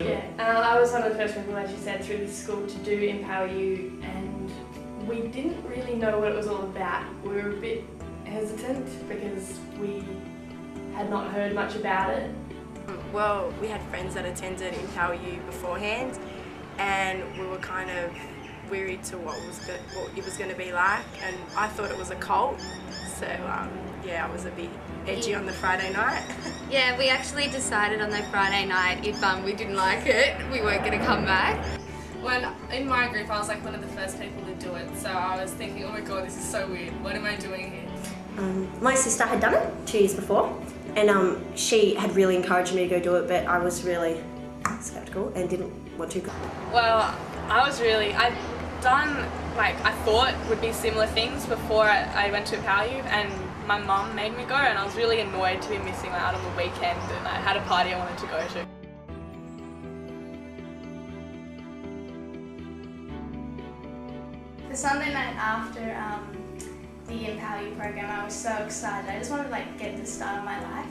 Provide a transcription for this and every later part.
Yeah, I was one of the first people, as you said, through this school to do Empower You, and we didn't really know what it was all about. We were a bit hesitant because we had not heard much about it. Well, we had friends that attended Empower You beforehand, and we were kind of weary to what it was going to be like, and I thought it was a cult, so yeah, I was a bit edgy on the Friday night. Yeah, we actually decided on the Friday night if we didn't like it, we weren't going to come back. When in my group I was like one of the first people to do it, so I was thinking, oh my god, this is so weird, what am I doing here? My sister had done it 2 years before, and she had really encouraged me to go do it, but I was really sceptical and didn't want to. Well, I'd done, I thought would be similar things before I went to Empower You, and my mum made me go, and I was really annoyed to be missing out on the weekend, and I had a party I wanted to go to. The Sunday night after the Empower You program, I was so excited. I just wanted to get the start of my life.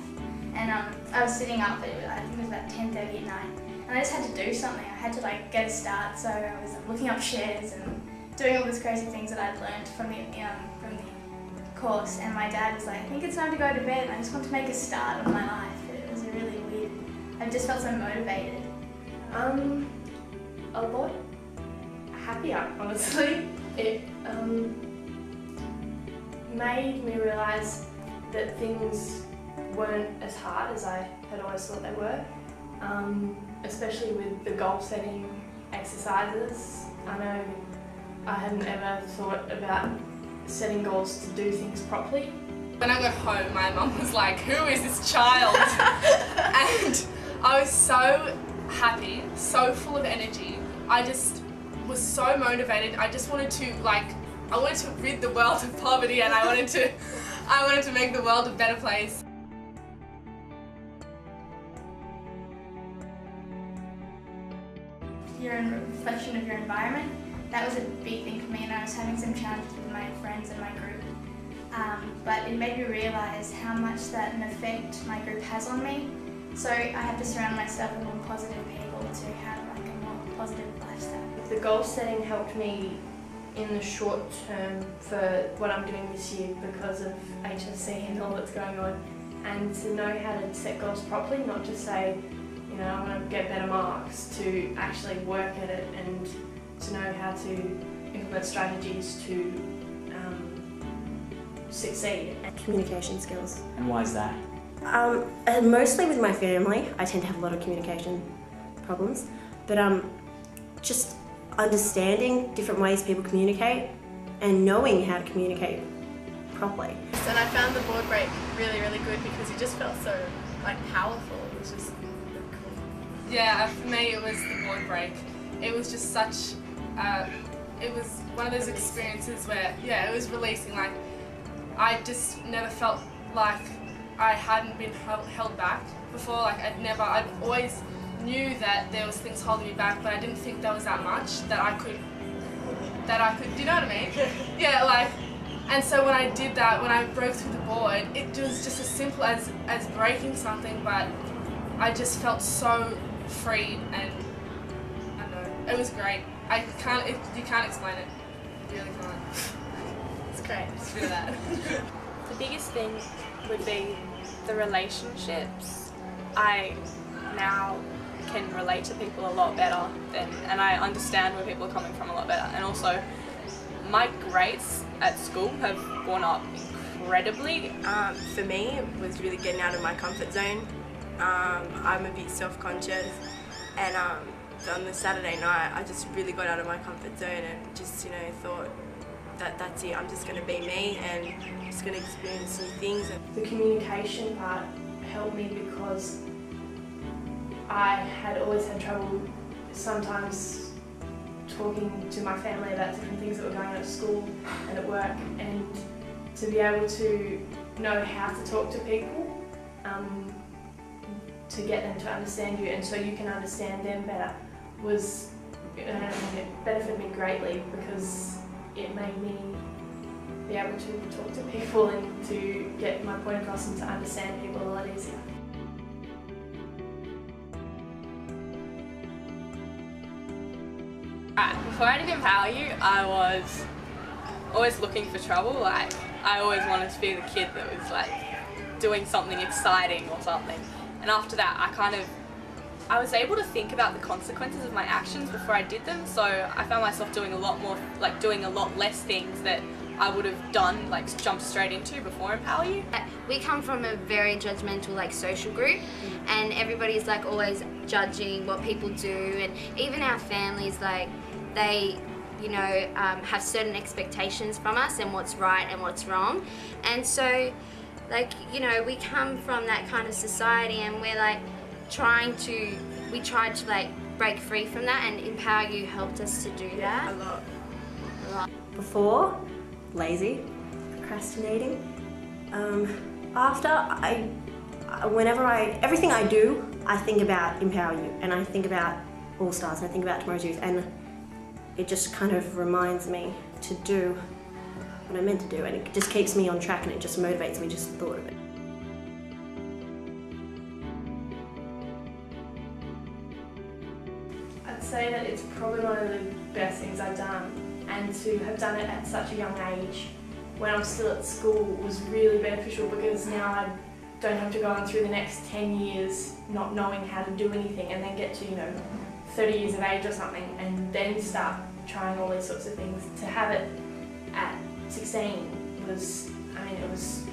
And I was sitting up, I think it was about 10:30 at night, and I just had to do something. I had to get a start, so I was looking up shares and doing all these crazy things that I'd learned from the course. And my dad was like, I think it's time to go to bed, and I just want to make a start of my life. It was really weird. I just felt so motivated. A lot happier, honestly. It made me realise that things weren't as hard as I had always thought they were, especially with the goal setting exercises. I know I hadn't ever thought about setting goals to do things properly. When I got home, my mum was like, who is this child? And I was so happy, so full of energy. I just was so motivated. I just wanted to I wanted to rid the world of poverty, and I wanted to make the world a better place. You're a reflection of your environment. That was a big thing for me, and I was having some challenges with my friends and my group. But it made me realise how much that an effect my group has on me. So I have to surround myself with more positive people to have a more positive lifestyle. The goal setting helped me in the short term for what I'm doing this year because of HSC and all that's going on, and to know how to set goals properly, not just say, I want to get better marks, to actually work at it and to know how to implement strategies to succeed. Communication skills. And why is that? Mostly with my family, I tend to have a lot of communication problems, but just understanding different ways people communicate and knowing how to communicate properly. And I found the board break really, really good because it just felt so powerful. It was just really cool. Yeah, for me it was the board break. It was just such, it was one of those experiences where, it was releasing. I just never felt like I hadn't been held back before. I'd always knew that there was things holding me back, but I didn't think there was that much that I could, do you know what I mean? Yeah, and so when I did that, when I broke through the board, it was just as simple as breaking something, but I just felt so free, and I don't know, it was great. You can't explain it, you really can't. It's great, just do that. The biggest thing would be the relationships. I now can relate to people a lot better and I understand where people are coming from a lot better, and also my grades at school have gone up incredibly. For me, it was really getting out of my comfort zone. I'm a bit self-conscious, and on the Saturday night I just really got out of my comfort zone and just thought that's it, I'm just going to be me and just going to experience new things. The communication part helped me because I had always had trouble sometimes talking to my family about different things that were going on at school and at work, and to be able to know how to talk to people, to get them to understand you and so you can understand them better, it benefited me greatly because it made me be able to talk to people and to get my point across and to understand people a lot easier. Before I did Empower You, I was always looking for trouble. Like, I always wanted to be the kid that was like doing something exciting or something. And after that, I was able to think about the consequences of my actions before I did them. So I found myself doing a lot more, like doing a lot less things that I would have done, like jumped straight into before Empower You. We come from a very judgmental like social group, and everybody's like always judging what people do, and even our families, like they have certain expectations from us and what's right and what's wrong. And so like, we come from that kind of society, and we're like we tried to like break free from that, and Empower You helped us to do that. A lot. Before, lazy, procrastinating. After, everything I do, I think about Empower You, and I think about All Stars, and I think about Tomorrow's Youth, and it just kind of reminds me to do what I'm meant to do, and it just keeps me on track, and it just motivates me just the thought of it. I'd say that it's probably one of the best things I've done, and to have done it at such a young age when I'm still at school was really beneficial, because now I don't have to go on through the next 10 years not knowing how to do anything, and then get to 30 years of age or something, and then start trying all these sorts of things. To have it at 16 was, it was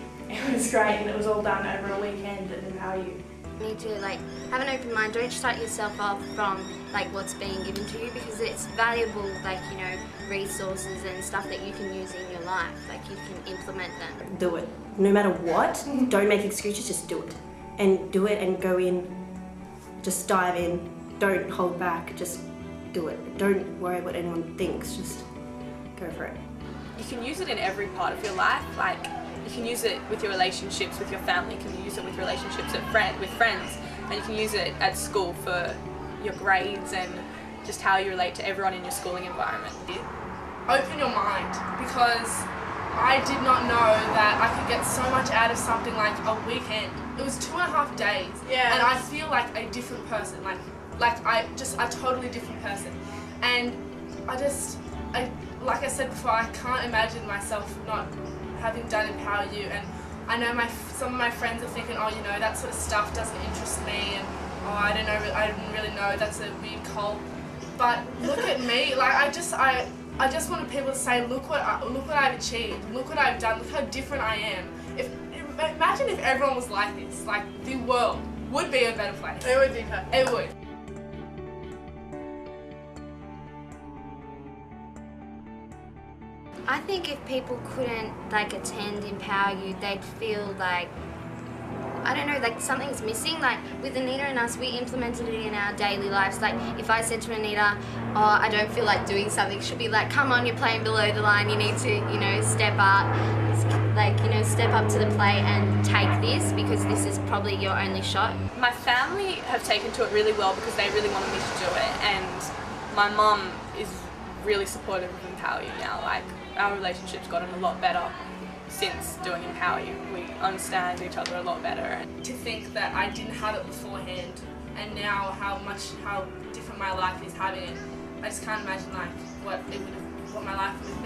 great, and it was all done over a weekend at Empower You. You need to like have an open mind. Don't shut yourself off from like what's being given to you, because it's valuable, like resources and stuff that you can use in your life. Like you can implement them. Do it. No matter what, don't make excuses, just do it. And do it and go in, just dive in. Don't hold back, just do it. Don't worry what anyone thinks, just go for it. You can use it in every part of your life. Like, you can use it with your relationships with your family, you can use it with relationships with friends, and you can use it at school for your grades and just how you relate to everyone in your schooling environment. Open your mind, because I did not know that I could get so much out of something like a weekend. It was 2.5 days, and I feel like a different person, like a totally different person. And like I said before, I can't imagine myself not having done Empower You, and I know some of my friends are thinking, oh, that sort of stuff doesn't interest me, and oh, I didn't really know, that's a weird cult. But look at me, like I just wanted people to say, look what I've achieved, look what I've done, look how different I am. Imagine if everyone was like this, like the world would be a better place. It would be. It would. I think if people couldn't like attend Empower You, they'd feel like, I don't know, like something's missing. Like with Anita and us, we implemented it in our daily lives. Like if I said to Anita, oh, I don't feel like doing something, she'd be like, come on, you're playing below the line, you need to, step up. Like, step up to the plate and take this, because this is probably your only shot. My family have taken to it really well because they really wanted me to do it, and my mum is really supportive of Empower You now. Like, our relationship's gotten a lot better since doing Empower You. We understand each other a lot better. And to think that I didn't have it beforehand, and now how different my life is having it, I just can't imagine like what my life would have